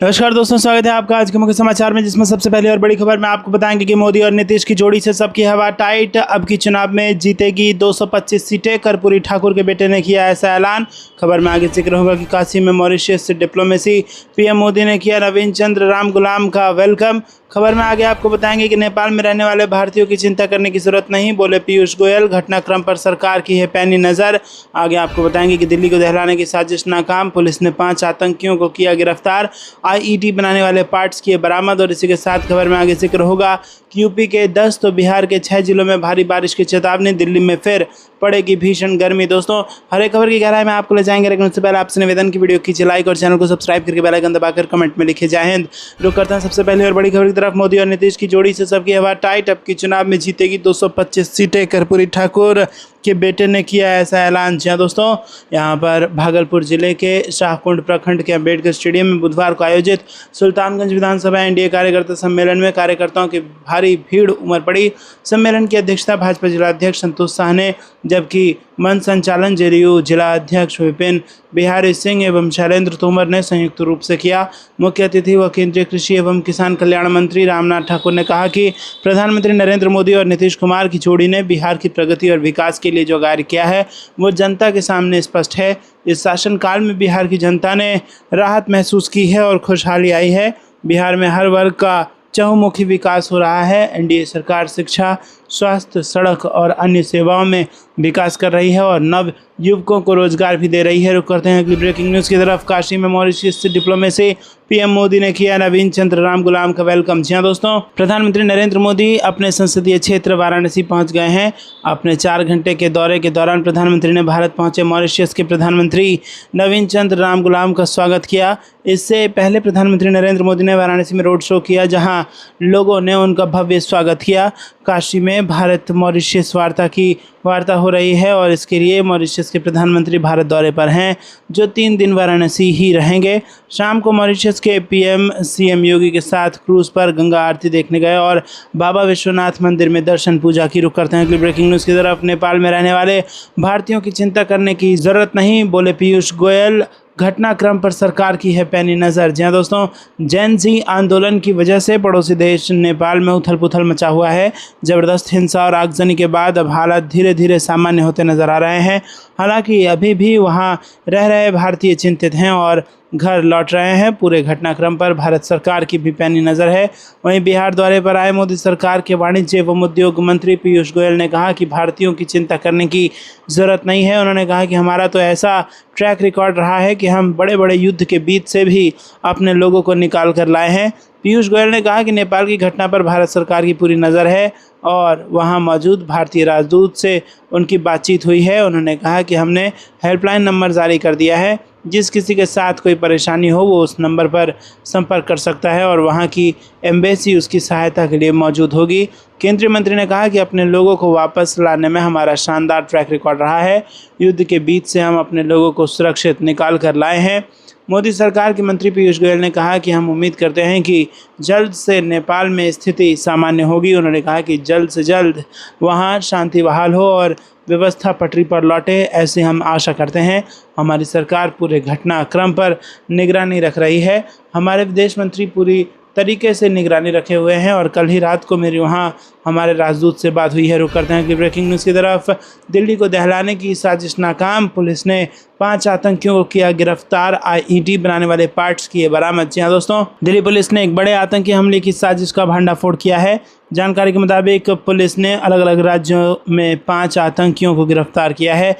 नमस्कार दोस्तों, स्वागत है आपका आज के मुख्य समाचार में, जिसमें सबसे पहले और बड़ी खबर मैं आपको बताएंगे कि मोदी और नीतीश की जोड़ी से सबकी हवा टाइट। अब की चुनाव में जीतेगी 225 सीटें, कर्पूरी ठाकुर के बेटे ने किया ऐसा ऐलान। खबर में आगे जिक्र होगा कि काशी में मॉरिशस से डिप्लोमेसी, पीएम मोदी ने किया नवीन चंद्र राम गुलाम का वेलकम। खबर में आगे आपको बताएंगे कि नेपाल में रहने वाले भारतीयों की चिंता करने की जरूरत नहीं, बोले पीयूष गोयल। घटनाक्रम पर सरकार की है पैनी नजर। आगे आपको बताएंगे कि दिल्ली को दहलाने की साजिश नाकाम, पुलिस ने 5 आतंकियों को किया गिरफ्तार। आईईडी बनाने वाले पार्ट्स किए बरामद। और इसी के साथ खबर में आगे जिक्र होगा कि यूपी के 10 तो बिहार के 6 जिलों में भारी बारिश की चेतावनी। दिल्ली में फिर पड़ेगी भीषण गर्मी। दोस्तों, हर एक खबर की गहराई में आपको ले जाएंगे, लेकिन उससे पहले आपसे निवेदन की वीडियो खींचे लाइक और चैनल को सब्सक्राइब करके बेल आइकन दबाकर कमेंट में लिखे जय हिंद। रुक करते हैं सबसे पहले और बड़ी खबर की तरफ। मोदी और नीतीश की जोड़ी से सबकी हवा टाइट। अब की चुनाव में जीतेगी 225 सीटें, कर्पूरी ठाकुर के बेटे ने किया ऐसा ऐलान। जी दोस्तों, यहाँ पर भागलपुर जिले के शाहकुंड प्रखंड के अम्बेडकर स्टेडियम में बुधवार को आयोजित सुल्तानगंज विधानसभा एनडीए कार्यकर्ता सम्मेलन में कार्यकर्ताओं की भारी भीड़ उमड़ पड़ी। सम्मेलन की अध्यक्षता भाजपा जिलाध्यक्ष संतोष शाह ने, जबकि मंच संचालन जेडीयू जिला अध्यक्ष विपिन बिहारी सिंह एवं शैलेंद्र तोमर ने संयुक्त रूप से किया। मुख्य अतिथि व केंद्रीय कृषि एवं किसान कल्याण मंत्री रामनाथ ठाकुर ने कहा कि प्रधानमंत्री नरेंद्र मोदी और नीतीश कुमार की जोड़ी ने बिहार की प्रगति और विकास के लिए जो कार्य किया है वो जनता के सामने स्पष्ट है। इस शासनकाल में बिहार की जनता ने राहत महसूस की है और खुशहाली आई है। बिहार में हर वर्ग का चहुमुखी विकास हो रहा है। एनडीए सरकार शिक्षा, स्वास्थ्य, सड़क और अन्य सेवाओं में विकास कर रही है और नव युवकों को रोजगार भी दे रही है। रुक करते हैं अगली ब्रेकिंग न्यूज़ की तरफ। काशी में मॉरिशस से डिप्लोमेसी, पीएम मोदी ने किया नवीन चंद्र राम गुलाम का वेलकम। जी दोस्तों, प्रधानमंत्री नरेंद्र मोदी अपने संसदीय क्षेत्र वाराणसी पहुंच गए हैं। अपने 4 घंटे के दौरे के दौरान प्रधानमंत्री ने भारत पहुंचे मॉरिशस के प्रधानमंत्री नवीन चंद्र राम गुलाम का स्वागत किया। इससे पहले प्रधानमंत्री नरेंद्र मोदी ने वाराणसी में रोड शो किया, जहां लोगों ने उनका भव्य स्वागत किया। काशी में भारत मॉरिशस वार्ता हो रही है और इसके लिए मॉरिशस के प्रधानमंत्री भारत दौरे पर हैं, जो 3 दिन वाराणसी ही रहेंगे। शाम को मॉरिशस के पीएम सीएम योगी के साथ क्रूज पर गंगा आरती देखने गए और बाबा विश्वनाथ मंदिर में दर्शन पूजा की। रुक करते हैं अगली ब्रेकिंग न्यूज़ की तरफ। नेपाल में रहने वाले भारतीयों की चिंता करने की जरूरत नहीं, बोले पीयूष गोयल। घटनाक्रम पर सरकार की है पैनी नज़र। जी दोस्तों, जैन जी आंदोलन की वजह से पड़ोसी देश नेपाल में उथल पुथल मचा हुआ है। ज़बरदस्त हिंसा और आगजनी के बाद अब हालात धीरे धीरे सामान्य होते नजर आ रहे हैं। हालांकि अभी भी वहां रह रहे भारतीय चिंतित हैं और घर लौट रहे हैं। पूरे घटनाक्रम पर भारत सरकार की भी पैनी नज़र है। वहीं बिहार दौरे पर आए मोदी सरकार के वाणिज्य एवं उद्योग मंत्री पीयूष गोयल ने कहा कि भारतीयों की चिंता करने की ज़रूरत नहीं है। उन्होंने कहा कि हमारा तो ऐसा ट्रैक रिकॉर्ड रहा है कि हम बड़े बड़े युद्ध के बीच से भी अपने लोगों को निकाल कर लाए हैं। पीयूष गोयल ने कहा कि नेपाल की घटना पर भारत सरकार की पूरी नज़र है और वहां मौजूद भारतीय राजदूत से उनकी बातचीत हुई है। उन्होंने कहा कि हमने हेल्पलाइन नंबर जारी कर दिया है, जिस किसी के साथ कोई परेशानी हो वो उस नंबर पर संपर्क कर सकता है और वहां की एम्बेसी उसकी सहायता के लिए मौजूद होगी। केंद्रीय मंत्री ने कहा कि अपने लोगों को वापस लाने में हमारा शानदार ट्रैक रिकॉर्ड रहा है। युद्ध के बीच से हम अपने लोगों को सुरक्षित निकाल कर लाए हैं। मोदी सरकार के मंत्री पीयूष गोयल ने कहा कि हम उम्मीद करते हैं कि जल्द से नेपाल में स्थिति सामान्य होगी। उन्होंने कहा कि जल्द से जल्द वहां शांति बहाल हो और व्यवस्था पटरी पर लौटे, ऐसे हम आशा करते हैं। हमारी सरकार पूरे घटनाक्रम पर निगरानी रख रही है। हमारे विदेश मंत्री पूरी तरीके से निगरानी रखे हुए हैं और कल ही रात को मेरी वहाँ हमारे राजदूत से बात हुई है। रुक करते हैं कि ब्रेकिंग न्यूज़ की तरफ। दिल्ली को दहलाने की साजिश नाकाम, पुलिस ने 5 आतंकियों को किया गिरफ्तार। आईईडी बनाने वाले पार्ट्स किए बरामद। जी दोस्तों, दिल्ली पुलिस ने एक बड़े आतंकी हमले की साजिश का भंडाफोड़ किया है। जानकारी के मुताबिक पुलिस ने अलग अलग राज्यों में 5 आतंकियों को गिरफ्तार किया है।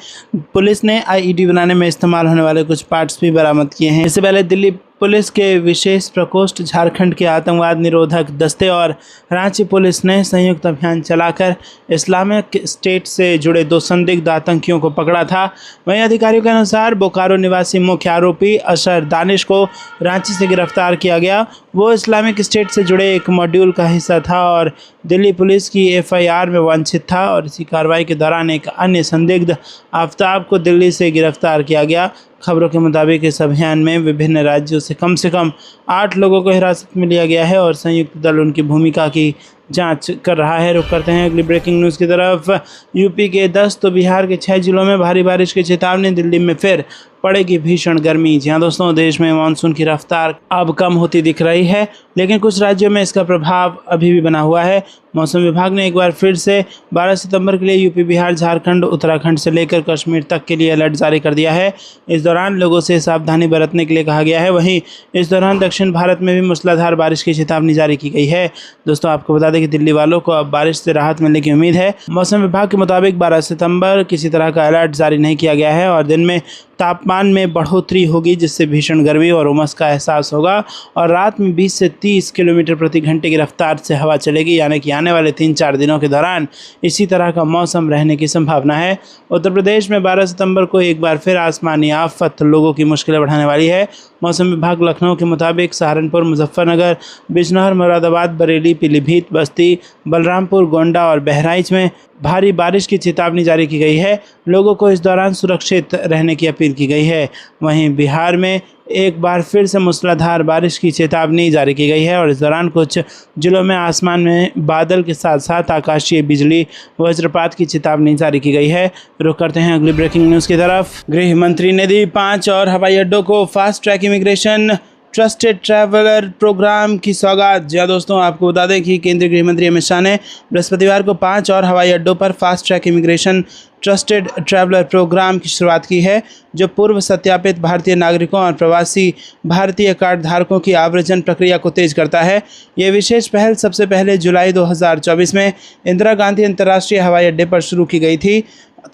पुलिस ने आईईडी बनाने में इस्तेमाल होने वाले कुछ पार्ट्स भी बरामद किए हैं। इससे पहले दिल्ली पुलिस के विशेष प्रकोष्ठ, झारखंड के आतंकवाद निरोधक दस्ते और रांची पुलिस ने संयुक्त अभियान चलाकर इस्लामिक स्टेट से जुड़े 2 संदिग्ध आतंकियों को पकड़ा था। वहीं अधिकारियों के अनुसार बोकारो निवासी मुख्य आरोपी अशर दानिश को रांची से गिरफ्तार किया गया। वो इस्लामिक स्टेट से जुड़े एक मॉड्यूल का हिस्सा था और दिल्ली पुलिस की एफआईआर में वांछित था। और इसी कार्रवाई के दौरान एक अन्य संदिग्ध आफ्ताब को दिल्ली से गिरफ्तार किया गया। खबरों के मुताबिक इस अभियान में विभिन्न राज्यों से कम 8 लोगों को हिरासत में लिया गया है और संयुक्त दल उनकी भूमिका की जांच कर रहा है। रुक करते हैं अगली ब्रेकिंग न्यूज़ की तरफ। यूपी के 10 तो बिहार के 6 जिलों में भारी बारिश की चेतावनी। दिल्ली में फिर पड़ेगी भीषण गर्मी। जी हाँ दोस्तों, देश में मानसून की रफ्तार अब कम होती दिख रही है, लेकिन कुछ राज्यों में इसका प्रभाव अभी भी बना हुआ है। मौसम विभाग ने एक बार फिर से 12 सितंबर के लिए यूपी, बिहार, झारखंड, उत्तराखंड से लेकर कश्मीर तक के लिए अलर्ट जारी कर दिया है। इस दौरान लोगों से सावधानी बरतने के लिए कहा गया है। वहीं इस दौरान दक्षिण भारत में भी मूसलाधार बारिश की चेतावनी जारी की गई है। दोस्तों, आपको बता दें कि दिल्ली वालों को अब बारिश से राहत मिलने की उम्मीद है। मौसम विभाग के मुताबिक 12 सितंबर किसी तरह का अलर्ट जारी नहीं किया गया है और दिन में तापमान में बढ़ोतरी होगी, जिससे भीषण गर्मी और उमस का एहसास होगा और रात में 20 से 30 किलोमीटर प्रति घंटे की रफ्तार से हवा चलेगी। यानी कि आने वाले 3-4 दिनों के दौरान इसी तरह का मौसम रहने की संभावना है। उत्तर प्रदेश में 12 सितंबर को एक बार फिर आसमानी आफत लोगों की मुश्किलें बढ़ाने वाली है। मौसम विभाग लखनऊ के मुताबिक सहारनपुर, मुजफ्फरनगर, बिजनौर, मुरादाबाद, बरेली, पीलीभीत, बस्ती, बलरामपुर, गोंडा और बहराइच में भारी बारिश की चेतावनी जारी की गई है। लोगों को इस दौरान सुरक्षित रहने की अपील की गई है। वहीं बिहार में एक बार फिर से मूसलाधार बारिश की चेतावनी जारी की गई है और इस दौरान कुछ जिलों में आसमान में बादल के साथ साथ आकाशीय बिजली, वज्रपात की चेतावनी जारी की गई है। रुक करते हैं अगली ब्रेकिंग न्यूज़ की तरफ। गृह मंत्री ने दी 5 और हवाई अड्डों को fast track immigration trusted traveller programme की सौगात। जी दोस्तों, आपको बता दें कि केंद्रीय गृह मंत्री अमित शाह ने बृहस्पतिवार को 5 और हवाई अड्डों पर fast track immigration trusted traveller programme की शुरुआत की है, जो पूर्व सत्यापित भारतीय नागरिकों और प्रवासी भारतीय कार्ड धारकों की आव्रजन प्रक्रिया को तेज करता है। ये विशेष पहल सबसे पहले जुलाई 2024 में इंदिरा गांधी अंतर्राष्ट्रीय हवाई अड्डे पर शुरू की गई थी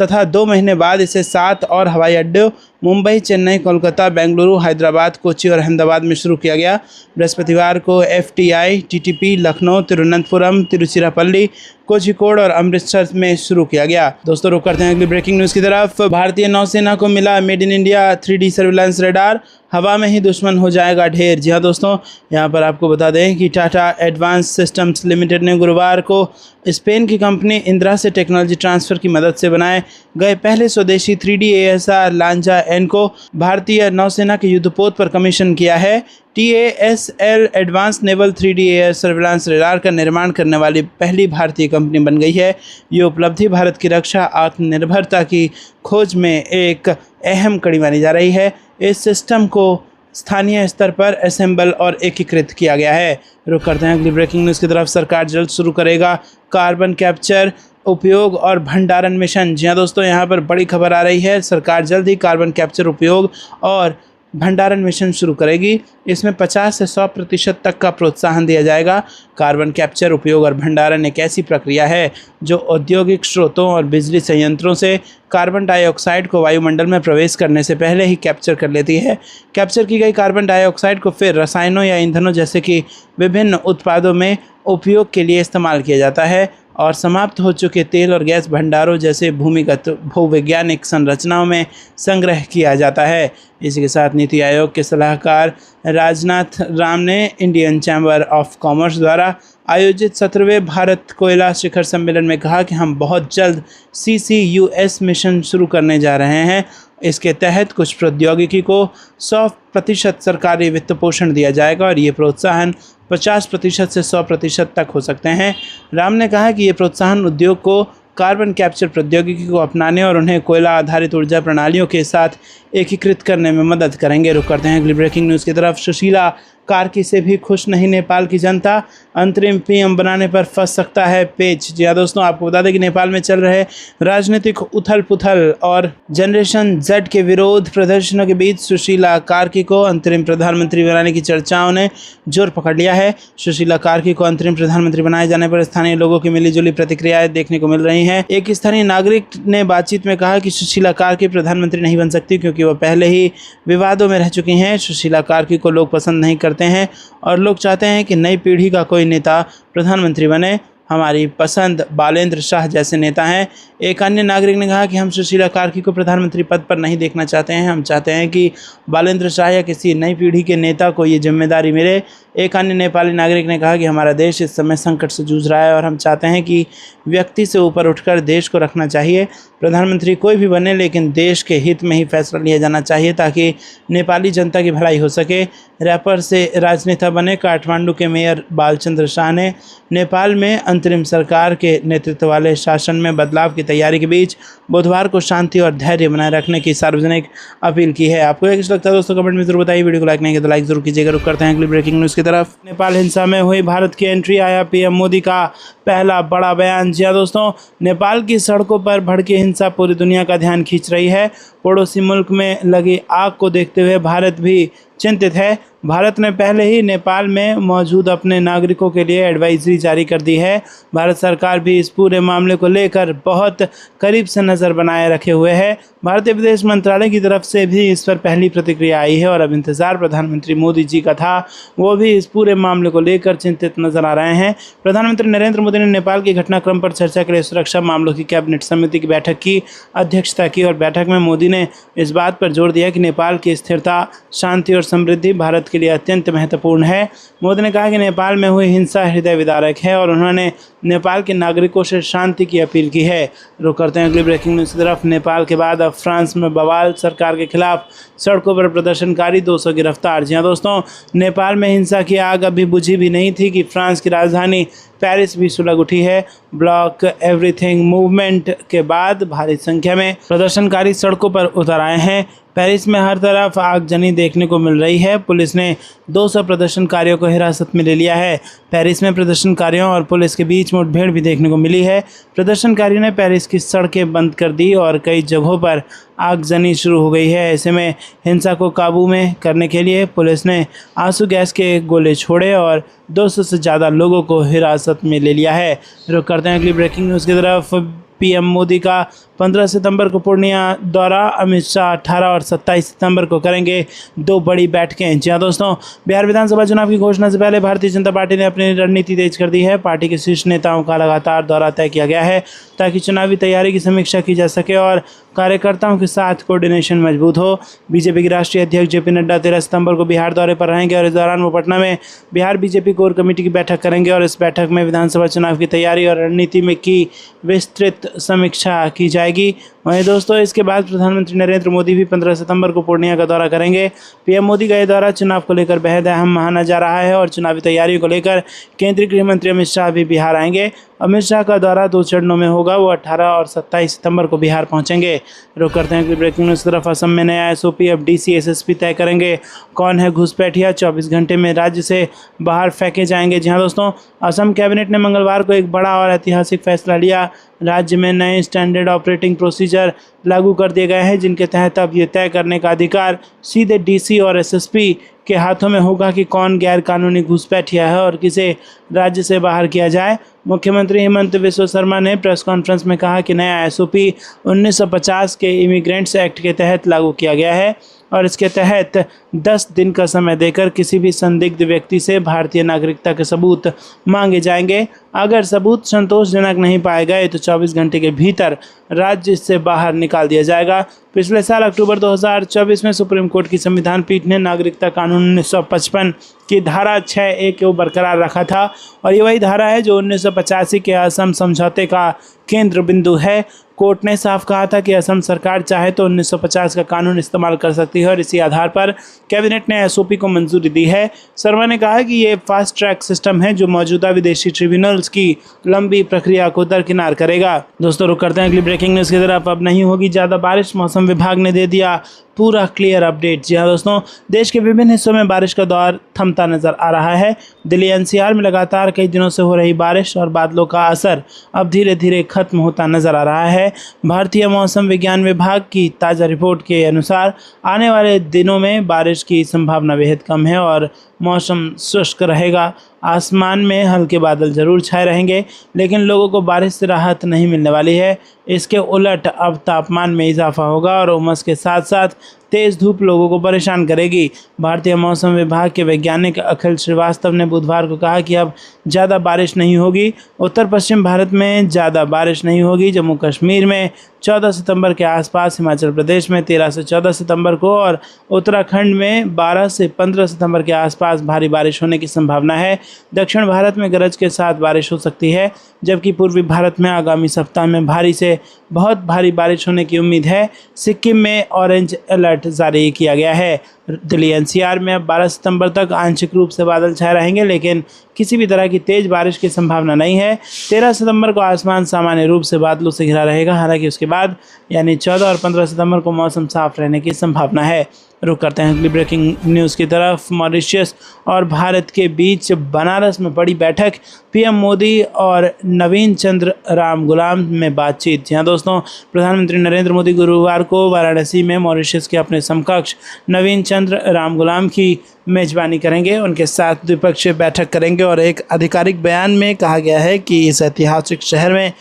तथा 2 महीने बाद इसे 7 और हवाई अड्डों मुंबई, चेन्नई, कोलकाता, बेंगलुरु, हैदराबाद, कोच्चि और अहमदाबाद में शुरू किया गया। बृहस्पतिवार को FTI, TTP लखनऊ, तिरुवनंतपुरम, तिरुचिरापल्ली, कोझिकोड और अमृतसर में शुरू किया गया। दोस्तों, रुक करते हैं अगली ब्रेकिंग न्यूज़ की तरफ। भारतीय नौसेना को मिला made in India 3D surveillance radar, हवा में ही दुश्मन हो जाएगा ढेर। जी हाँ दोस्तों, यहाँ पर आपको बता दें कि टाटा एडवांस सिस्टम्स लिमिटेड ने गुरुवार को स्पेन की कंपनी इंद्रा से टेक्नोलॉजी ट्रांसफ़र की मदद से बनाए गए पहले स्वदेशी 3D ASR लांजा N को भारतीय नौसेना के युद्धपोत पर कमीशन किया है। TASL advance naval 3D air surveillance radar का निर्माण करने वाली पहली भारतीय कंपनी बन गई है। ये उपलब्धि भारत की रक्षा आत्मनिर्भरता की खोज में एक अहम कड़ी मानी जा रही है। इस सिस्टम को स्थानीय स्तर पर असेंबल और एकीकृत किया गया है। रुक करते हैं अगली ब्रेकिंग न्यूज़ की तरफ। सरकार जल्द शुरू करेगा कार्बन कैप्चर, उपयोग और भंडारण मिशन। जी हाँ दोस्तों, यहाँ पर बड़ी खबर आ रही है। सरकार जल्द ही कार्बन कैप्चर, उपयोग और भंडारण मिशन शुरू करेगी। इसमें 50 से 100% तक का प्रोत्साहन दिया जाएगा। कार्बन कैप्चर, उपयोग और भंडारण एक ऐसी प्रक्रिया है जो औद्योगिक स्रोतों और बिजली संयंत्रों से कार्बन डाइऑक्साइड को वायुमंडल में प्रवेश करने से पहले ही कैप्चर कर लेती है। कैप्चर की गई कार्बन डाइऑक्साइड को फिर रसायनों या ईंधनों जैसे कि विभिन्न उत्पादों में उपयोग के लिए इस्तेमाल किया जाता है और समाप्त हो चुके तेल और गैस भंडारों जैसे भूमिगत भूवैज्ञानिक संरचनाओं में संग्रह किया जाता है। इसी के साथ नीति आयोग के सलाहकार राजनाथ राम ने इंडियन चैम्बर ऑफ कॉमर्स द्वारा आयोजित 17वें भारत कोयला शिखर सम्मेलन में कहा कि हम बहुत जल्द CCUS मिशन शुरू करने जा रहे हैं। इसके तहत कुछ प्रौद्योगिकी को 100% सरकारी वित्त पोषण दिया जाएगा और ये प्रोत्साहन 50% से 100% तक हो सकते हैं। राम ने कहा कि ये प्रोत्साहन उद्योग को कार्बन कैप्चर प्रौद्योगिकी को अपनाने और उन्हें कोयला आधारित ऊर्जा प्रणालियों के साथ एकीकृत करने में मदद करेंगे। रुक करते हैं अगली ब्रेकिंग न्यूज़ की तरफ। सुशीला कार्की से भी खुश नहीं नेपाल की जनता, अंतरिम PM बनाने पर फंस सकता है पेच। जी हाँ दोस्तों, आपको बता दें कि नेपाल में चल रहे राजनीतिक उथल पुथल और जनरेशन Z के विरोध प्रदर्शनों के बीच सुशीला कार्की को अंतरिम प्रधानमंत्री बनाने की चर्चाओं ने जोर पकड़ लिया है। सुशीला कार्की को अंतरिम प्रधानमंत्री बनाए जाने पर स्थानीय लोगों की मिलीजुली प्रतिक्रियाएं देखने को मिल रही हैं। एक स्थानीय नागरिक ने बातचीत में कहा कि सुशीला कार्की प्रधानमंत्री नहीं बन सकती क्योंकि वह पहले ही विवादों में रह चुकी हैं। सुशीला कार्की को लोग पसंद नहीं करते हैं और लोग चाहते हैं कि नई पीढ़ी का कोई नेता प्रधानमंत्री बने। हमारी पसंद बालेंद्र शाह जैसे नेता हैं। एक अन्य नागरिक ने कहा कि हम सुशीला कार्की को प्रधानमंत्री पद पर नहीं देखना चाहते हैं, हम चाहते हैं कि बालेंद्र शाह या किसी नई पीढ़ी के नेता को ये जिम्मेदारी मिले। एक अन्य नेपाली नागरिक ने कहा कि हमारा देश इस समय संकट से जूझ रहा है और हम चाहते हैं कि व्यक्ति से ऊपर उठकर देश को रखना चाहिए। प्रधानमंत्री कोई भी बने लेकिन देश के हित में ही फैसला लिया जाना चाहिए ताकि नेपाली जनता की भलाई हो सके। रैपर से राजनेता बने काठमांडू के मेयर बालचंद्र शाह ने नेपाल में अंतरिम सरकार के नेतृत्व वाले शासन में बदलाव की तैयारी के बीच बुधवार को शांति और धैर्य बनाए रखने की सार्वजनिक अपील की है। आपको कैसा लगता है दोस्तों, कमेंट में जरूर बताइए। वीडियो को लाइक नहीं किया तो लाइक जरूर कीजिएगा। रुक करते हैं अगली ब्रेकिंग न्यूज़ की तरफ। नेपाल हिंसा में हुई भारत की एंट्री, आया पीएम मोदी का पहला बड़ा बयान। जी हाँ दोस्तों, नेपाल की सड़कों पर भड़की हिंसा पूरी दुनिया का ध्यान खींच रही है। पड़ोसी मुल्क में लगी आग को देखते हुए भारत भी चिंतित है। भारत ने पहले ही नेपाल में मौजूद अपने नागरिकों के लिए एडवाइजरी जारी कर दी है। भारत सरकार भी इस पूरे मामले को लेकर बहुत करीब से नज़र बनाए रखे हुए है। भारतीय विदेश मंत्रालय की तरफ से भी इस पर पहली प्रतिक्रिया आई है और अब इंतज़ार प्रधानमंत्री मोदी जी का था। वो भी इस पूरे मामले को लेकर चिंतित नजर आ रहे हैं। प्रधानमंत्री नरेंद्र मोदी ने नेपाल की घटनाक्रम पर चर्चा के लिए सुरक्षा मामलों की कैबिनेट समिति की बैठक की अध्यक्षता की और बैठक में मोदी ने इस बात पर जोर दिया कि नेपाल की स्थिरता, शांति और समृद्धि भारत के लिए अत्यंत महत्वपूर्ण है। मोदी ने कहा कि नेपाल में हुई हिंसा हृदय विदारक है और उन्होंने नेपाल के नागरिकों से शांति की अपील की है। रुक करते हैं अगली ब्रेकिंग न्यूज़ की तरफ। नेपाल के बाद अब फ्रांस में बवाल, सरकार के खिलाफ सड़कों पर प्रदर्शनकारी 200 गिरफ्तार। जी हाँ दोस्तों, नेपाल में हिंसा की आग अभी बुझी भी नहीं थी कि फ्रांस की राजधानी पेरिस भी सुलग उठी है। ब्लॉक एवरीथिंग मूवमेंट के बाद भारी संख्या में प्रदर्शनकारी सड़कों पर उतर आए हैं। पेरिस में हर तरफ आगजनी देखने को मिल रही है। पुलिस ने 200 प्रदर्शनकारियों को हिरासत में ले लिया है। पेरिस में प्रदर्शनकारियों और पुलिस के बीच मुठभेड़ भी देखने को मिली है। प्रदर्शनकारियों ने पेरिस की सड़कें बंद कर दी और कई जगहों पर आगजनी शुरू हो गई है। ऐसे में हिंसा को काबू में करने के लिए पुलिस ने आंसू गैस के गोले छोड़े और 200 से ज़्यादा लोगों को हिरासत में ले लिया है। रुक करते हैं अगली ब्रेकिंग न्यूज़ की तरफ। पीएम मोदी का 15 सितंबर को पूर्णिया दौरा, अमित शाह 18 और 27 सितंबर को करेंगे 2 बड़ी बैठकें। जी हाँ दोस्तों, बिहार विधानसभा चुनाव की घोषणा से पहले भारतीय जनता पार्टी ने अपनी रणनीति तेज कर दी है। पार्टी के शीर्ष नेताओं का लगातार दौरा तय किया गया है ताकि चुनावी तैयारी की समीक्षा की जा सके और कार्यकर्ताओं के साथ कोऑर्डिनेशन मजबूत हो। बीजेपी के राष्ट्रीय अध्यक्ष जेपी नड्डा 13 सितंबर को बिहार दौरे पर रहेंगे और इस दौरान वो पटना में बिहार बीजेपी कोर कमेटी की बैठक करेंगे और इस बैठक में विधानसभा चुनाव की तैयारी और रणनीति में की विस्तृत समीक्षा की जाएगी। वहीं दोस्तों, इसके बाद प्रधानमंत्री नरेंद्र मोदी भी 15 सितंबर को पूर्णिया का दौरा करेंगे। पीएम मोदी का यह दौरा चुनाव को लेकर बेहद अहम माना जा रहा है और चुनावी तैयारियों को लेकर केंद्रीय गृह मंत्री अमित शाह भी बिहार आएंगे। अमित शाह का दौरा 2 चरणों में होगा। वो 18 और 27 सितंबर को बिहार पहुंचेंगे। रुक करते हैं कि ब्रेकिंग न्यूज़ की तरफ। असम में नया एसओपी, अब डीसी एसएसपी तय करेंगे कौन है घुसपैठिया। 24 घंटे में राज्य से बाहर फेंके जाएंगे। जी हाँ दोस्तों, असम कैबिनेट ने मंगलवार को एक बड़ा और ऐतिहासिक फैसला लिया। राज्य में नए स्टैंडर्ड ऑपरेटिंग प्रोसीजर लागू कर दिए गए हैं जिनके तहत अब ये तय करने का अधिकार सीधे डीसी और एसएसपी के हाथों में होगा कि कौन गैर कानूनी घुसपैठिया है और किसे राज्य से बाहर किया जाए। मुख्यमंत्री हेमंत बिस्वा शर्मा ने प्रेस कॉन्फ्रेंस में कहा कि नया एसओपी 1950 के इमिग्रेंट्स एक्ट के तहत लागू किया गया है और इसके तहत 10 दिन का समय देकर किसी भी संदिग्ध व्यक्ति से भारतीय नागरिकता के सबूत मांगे जाएंगे। अगर सबूत संतोषजनक नहीं पाए गए तो 24 घंटे के भीतर राज्य से बाहर निकाल दिया जाएगा। पिछले साल अक्टूबर 2024 में सुप्रीम कोर्ट की संविधान पीठ ने नागरिकता कानून 1955 की धारा 6A को बरकरार रखा था और ये वही धारा है जो 1985 के असम समझौते का केंद्र बिंदु है। कोर्ट ने साफ कहा था कि असम सरकार चाहे तो 1950 का कानून इस्तेमाल कर सकती है और इसी आधार पर कैबिनेट ने एसओपी को मंजूरी दी है। शर्मा ने कहा कि ये फास्ट ट्रैक सिस्टम है जो मौजूदा विदेशी ट्रिब्यूनल्स की लंबी प्रक्रिया को दरकिनार करेगा। दोस्तों, रुक करते हैं अगली ब्रेकिंग न्यूज़ की तरफ। अब नहीं होगी ज़्यादा बारिश, मौसम विभाग ने दे दिया पूरा क्लियर अपडेट। जी हाँ दोस्तों, देश के विभिन्न हिस्सों में बारिश का दौर थमता नजर आ रहा है। दिल्ली एनसीआर में लगातार कई दिनों से हो रही बारिश और बादलों का असर अब धीरे धीरे खत्म होता नजर आ रहा है। भारतीय मौसम विज्ञान विभाग की ताज़ा रिपोर्ट के अनुसार आने वाले दिनों में बारिश की संभावना बेहद कम है और मौसम शुष्क रहेगा। आसमान में हल्के बादल जरूर छाए रहेंगे लेकिन लोगों को बारिश से राहत नहीं मिलने वाली है। इसके उलट अब तापमान में इजाफा होगा और उमस के साथ साथ तेज़ धूप लोगों को परेशान करेगी। भारतीय मौसम विभाग के वैज्ञानिक अखिल श्रीवास्तव ने बुधवार को कहा कि अब ज़्यादा बारिश नहीं होगी। उत्तर पश्चिम भारत में ज़्यादा बारिश नहीं होगी। जम्मू कश्मीर में 14 सितंबर के आसपास, हिमाचल प्रदेश में 13 से 14 सितंबर को और उत्तराखंड में 12 से 15 सितंबर के आसपास भारी बारिश होने की संभावना है। दक्षिण भारत में गरज के साथ बारिश हो सकती है जबकि पूर्वी भारत में आगामी सप्ताह में भारी से बहुत भारी बारिश होने की उम्मीद है। सिक्किम में ऑरेंज अलर्ट जारी किया गया है। दिल्ली एनसीआर में अब 12 सितंबर तक आंशिक रूप से बादल छाए रहेंगे, लेकिन किसी भी तरह की तेज बारिश की संभावना नहीं है। 13 सितंबर को आसमान सामान्य रूप से बादलों से घिरा रहेगा, हालांकि उसके बाद यानी 14 और 15 सितंबर को मौसम साफ रहने की संभावना है। रुक करते हैं अगली ब्रेकिंग न्यूज़ की तरफ। मॉरिशस और भारत के बीच बनारस में बड़ी बैठक, पीएम मोदी और नवीन चंद्र राम गुलाम में बातचीत। जी हाँ दोस्तों, प्रधानमंत्री नरेंद्र मोदी गुरुवार को वाराणसी में मॉरिशस के अपने समकक्ष नवीन चंद्र राम गुलाम की मेजबानी करेंगे, उनके साथ द्विपक्षीय बैठक करेंगे और एक आधिकारिक बयान में कहा गया है कि इस ऐतिहासिक शहर में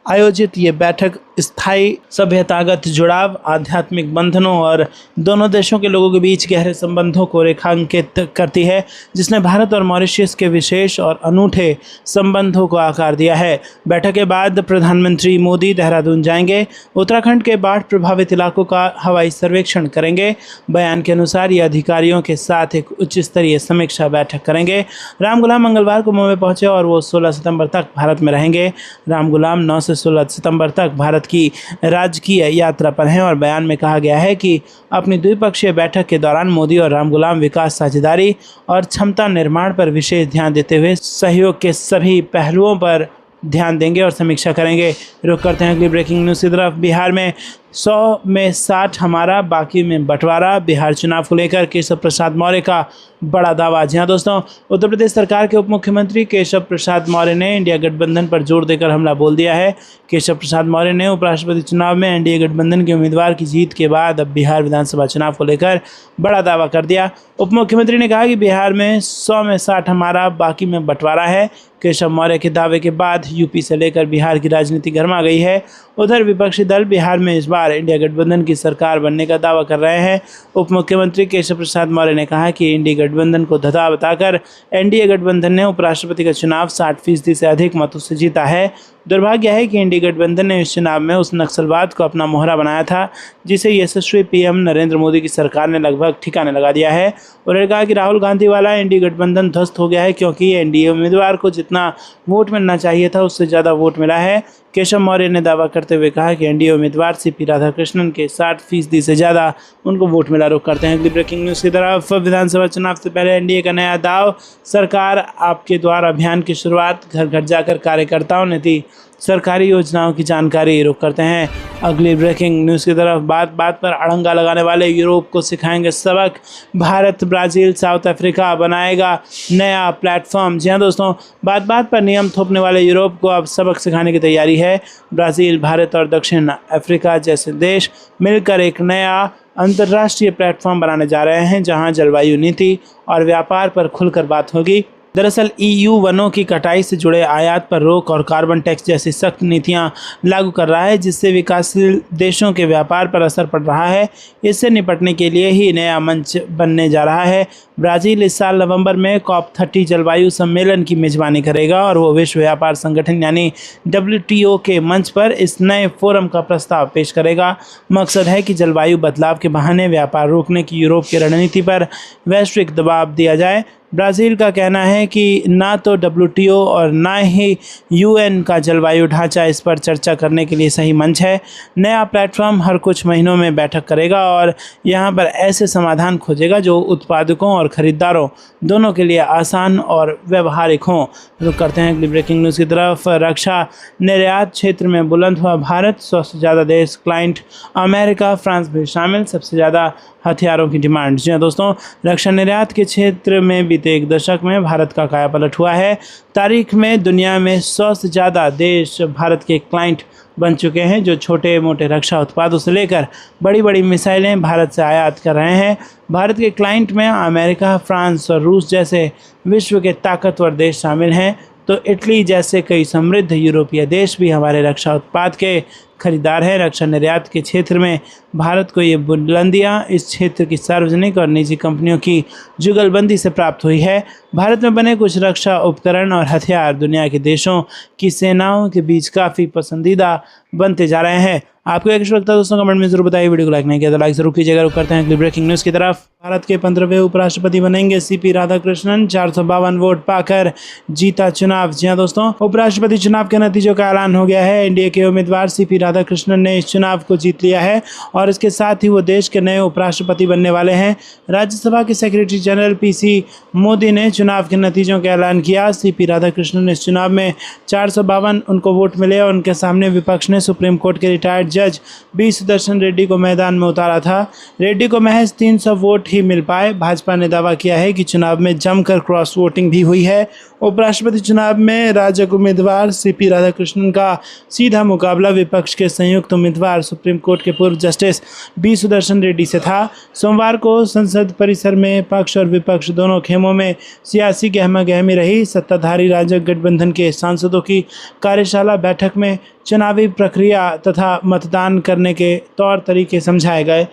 आयोजित ये बैठक स्थायी सभ्यतागत जुड़ाव, आध्यात्मिक बंधनों और दोनों देशों के लोगों के बीच गहरे संबंधों को रेखांकित करती है, जिसने भारत और मॉरिशस के विशेष और अनूठे संबंधों को आकार दिया है। बैठक के बाद प्रधानमंत्री मोदी देहरादून जाएंगे, उत्तराखंड के बाढ़ प्रभावित इलाकों का हवाई सर्वेक्षण करेंगे। बयान के अनुसार ये अधिकारियों के साथ एक उच्च स्तरीय समीक्षा बैठक करेंगे। राम गुलाम मंगलवार को मुंबई पहुंचे और वो 16 सितंबर तक भारत में रहेंगे। राम गुलाम 9 से 16 सितंबर तक भारत की राजकीय यात्रा पर हैं और बयान में कहा गया है कि अपनी द्विपक्षीय बैठक के दौरान मोदी और राम गुलाम विकास, साझेदारी और क्षमता निर्माण पर विशेष ध्यान देते हुए सहयोग के सभी पहलुओं पर ध्यान देंगे और समीक्षा करेंगे। रुक करते हैं अगली ब्रेकिंग न्यूज़ की तरफ। बिहार में 100 में 60 हमारा, बाकी में बंटवारा। बिहार चुनाव को लेकर केशव प्रसाद मौर्य का बड़ा दावा। जी हाँ दोस्तों, उत्तर प्रदेश सरकार के उप मुख्यमंत्री केशव प्रसाद मौर्य ने इंडिया गठबंधन पर जोर देकर हमला बोल दिया है। केशव प्रसाद मौर्य ने उपराष्ट्रपति चुनाव में एनडीए गठबंधन के उम्मीदवार की जीत के बाद अब बिहार विधानसभा चुनाव को लेकर बड़ा दावा कर दिया। उप मुख्यमंत्री ने कहा कि बिहार में 100 में 60 हमारा, बाकी में बंटवारा है। केशव मौर्य के दावे के बाद यूपी से लेकर बिहार की राजनीति गर्मा गई है। उधर विपक्षी दल बिहार में इस बार इंडिया गठबंधन की सरकार बनने का दावा कर रहे हैं। उप मुख्यमंत्री केशव प्रसाद मौर्य ने कहा कि इंडिया गठबंधन को धधा बताकर एनडीए गठबंधन ने उपराष्ट्रपति का चुनाव 60% से अधिक मतों से जीता है। दुर्भाग्य है कि इंडिया गठबंधन ने इस चुनाव में उस नक्सलवाद को अपना मोहरा बनाया था जिसे यशस्वी पीएम नरेंद्र मोदी की सरकार ने लगभग ठिकाने लगा दिया है। उन्होंने कहा कि राहुल गांधी वाला एनडीए गठबंधन ध्वस्त हो गया है, क्योंकि एनडीए उम्मीदवार को जितना वोट मिलना चाहिए था उससे ज़्यादा वोट मिला है। केशव मौर्य ने दावा करते हुए कहा कि एनडीए उम्मीदवार सीपी राधाकृष्णन के 60% से ज़्यादा उनको वोट मिला। रुक करते हैं अगली ब्रेकिंग न्यूज़ की तरफ। विधानसभा चुनाव से पहले एनडीए का नया दाव, सरकार आपके द्वार अभियान की शुरुआत, घर घर जाकर कार्यकर्ताओं ने दी सरकारी योजनाओं की जानकारी। रुक करते हैं अगली ब्रेकिंग न्यूज़ की तरफ। बात बात पर अड़ंगा लगाने वाले यूरोप को सिखाएंगे सबक, भारत, ब्राज़ील, साउथ अफ्रीका बनाएगा नया प्लेटफॉर्म। जी हाँ दोस्तों, बात बात पर नियम थोपने वाले यूरोप को अब सबक सिखाने की तैयारी है। ब्राज़ील, भारत और दक्षिण अफ्रीका जैसे देश मिलकर एक नया अंतर्राष्ट्रीय प्लेटफॉर्म बनाने जा रहे हैं, जहां जलवायु नीति और व्यापार पर खुलकर बात होगी। दरअसल ईयू वनों की कटाई से जुड़े आयात पर रोक और कार्बन टैक्स जैसी सख्त नीतियां लागू कर रहा है, जिससे विकासशील देशों के व्यापार पर असर पड़ रहा है। इससे निपटने के लिए ही नया मंच बनने जा रहा है। ब्राज़ील इस साल नवंबर में COP30 जलवायु सम्मेलन की मेजबानी करेगा और वो विश्व व्यापार संगठन यानी WTO के मंच पर इस नए फोरम का प्रस्ताव पेश करेगा। मकसद है कि जलवायु बदलाव के बहाने व्यापार रोकने की यूरोप की रणनीति पर वैश्विक दबाव दिया जाए। ब्राज़ील का कहना है कि ना तो WTO और ना ही UN का जलवायु ढांचा इस पर चर्चा करने के लिए सही मंच है। नया प्लेटफॉर्म हर कुछ महीनों में बैठक करेगा और यहां पर ऐसे समाधान खोजेगा जो उत्पादकों और खरीदारों दोनों के लिए आसान और व्यवहारिक हों। रुक करते हैं अगली ब्रेकिंग न्यूज़ की तरफ। रक्षा निर्यात क्षेत्र में बुलंद हुआ भारत, 100 से ज़्यादा देश, क्लाइंट अमेरिका, फ्रांस भी शामिल, सबसे ज़्यादा हथियारों की डिमांड। जी हाँ दोस्तों, रक्षा निर्यात के क्षेत्र में बीते एक दशक में भारत का कायापलट हुआ है। तारीख में दुनिया में 100 से ज़्यादा देश भारत के क्लाइंट बन चुके हैं, जो छोटे मोटे रक्षा उत्पादों से लेकर बड़ी बड़ी मिसाइलें भारत से आयात कर रहे हैं। भारत के क्लाइंट में अमेरिका, फ्रांस और रूस जैसे विश्व के ताकतवर देश शामिल हैं, तो इटली जैसे कई समृद्ध यूरोपीय देश भी हमारे रक्षा उत्पाद के खरीदार हैं। रक्षा निर्यात के क्षेत्र में भारत को ये बुलंदियां इस क्षेत्र की सार्वजनिक और निजी कंपनियों की जुगलबंदी से प्राप्त हुई है। भारत में बने कुछ रक्षा उपकरण और हथियार दुनिया के देशों की सेनाओं के बीच काफ़ी पसंदीदा बनते जा रहे हैं। आपको एक लगता है दोस्तों कमेंट में जरूर बताइए। वीडियो को लाइक नहीं किया तो लाइक जरूर कीजिएगा। करते हैं अगली ब्रेकिंग न्यूज़ की तरफ। भारत के 15वें उपराष्ट्रपति बनेंगे सीपी राधाकृष्णन, 452 वोट पाकर जीता चुनाव। जी हां दोस्तों, उपराष्ट्रपति चुनाव के नतीजों का ऐलान हो गया है। एनडीए के उम्मीदवार सीपी राधाकृष्णन ने इस चुनाव को जीत लिया है और इसके साथ ही वो देश के नए उपराष्ट्रपति बनने वाले हैं। राज्यसभा के सेक्रेटरी जनरल पीसी मोदी ने चुनाव के नतीजों का ऐलान किया। सीपी राधाकृष्णन इस चुनाव में 452 उनको वोट मिले और उनके सामने विपक्ष ने सुप्रीम कोर्ट के रिटायर्ड जज बी सुदर्शन रेड्डी को मैदान में उतारा था। रेड्डी को महज 300 वोट ही मिल पाए। भाजपा ने दावा किया है कि चुनाव में जमकर क्रॉस वोटिंग भी हुई है। उपराष्ट्रपति चुनाव में राजग उम्मीदवार सीपी राधाकृष्णन का सीधा मुकाबला विपक्ष के संयुक्त उम्मीदवार सुप्रीम कोर्ट के पूर्व जस्टिस बी सुदर्शन रेड्डी से था। सोमवार को संसद परिसर में पक्ष और विपक्ष दोनों खेमों में सियासी गहमागहमी रही। सत्ताधारी राजग गठबंधन के सांसदों की कार्यशाला बैठक में चुनावी प्रक्रिया तथा मतदान करने के तौर तरीके समझाए गए।